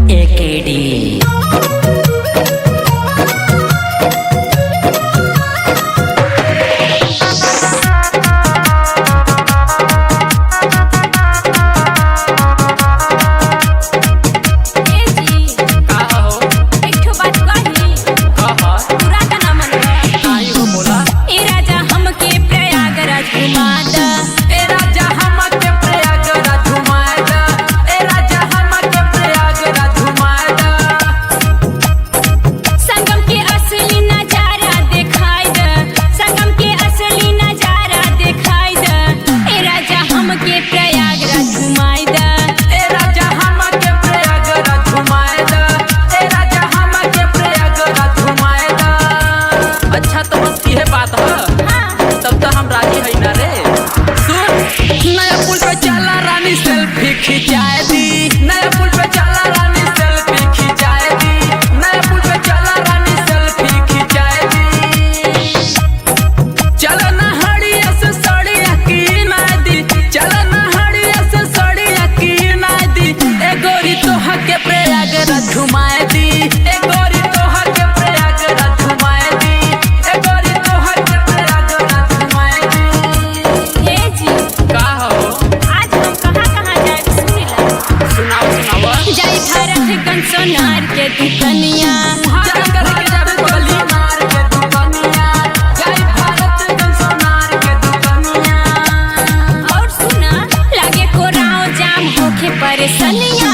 AKD खिंचाए दी नया पुल पे चला रानी selfie खिंचाए दी नया पुल पे चला रानी सेल्फी खिंचाए दी चला नहड़िया से सड़िया की नादी चला नहड़िया से सड़िया की नादी ए गोरी तोहा के प्रयागराज घुमाए दी ए गोरी तोहा के प्रयागराज घुमाए दी ए गोरी तोहा के प्रयागराज घुमाए दी। ए जी का हो आज हम कहाँ जाए सुनाओ जय भारत गन सोनार के दुकनिया और सुना लगे कोराव जाम होके परेशानियां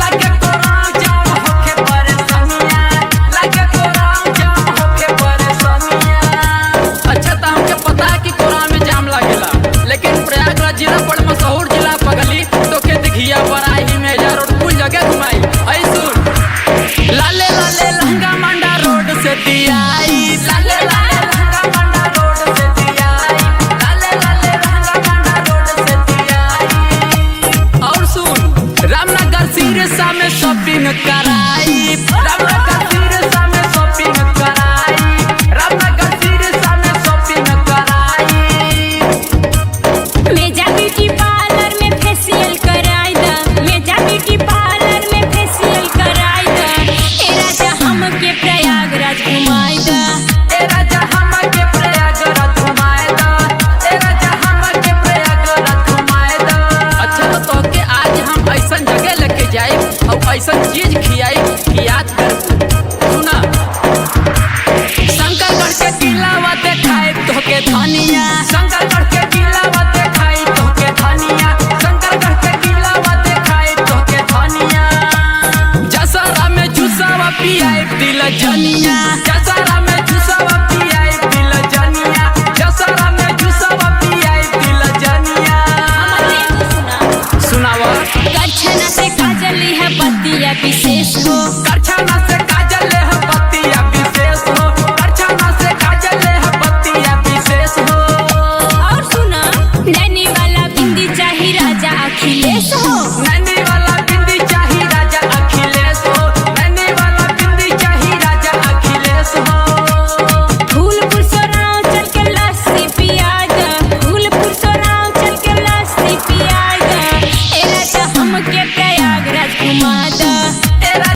लगे कोराव जाम होके परेशानियां लगे कोराव जाम होके परेशानियां। अच्छा तो हमके पता है कि कोराव में जाम लगेला लेकिन प्रयागराज जिला बड़ मशहूर जिला पगली तो के दिखिया बराही में रोड कुल जगह घुमाई आई सुन लाले लाले लहंगा मंडा रोड से दियाई लाले लाले लहंगा मंडा रोड से दियाई लाले लाले लहंगा मंडा रोड से दियाई। और सुन रामनगर सिरसा में शॉपिंग कराई रामनगर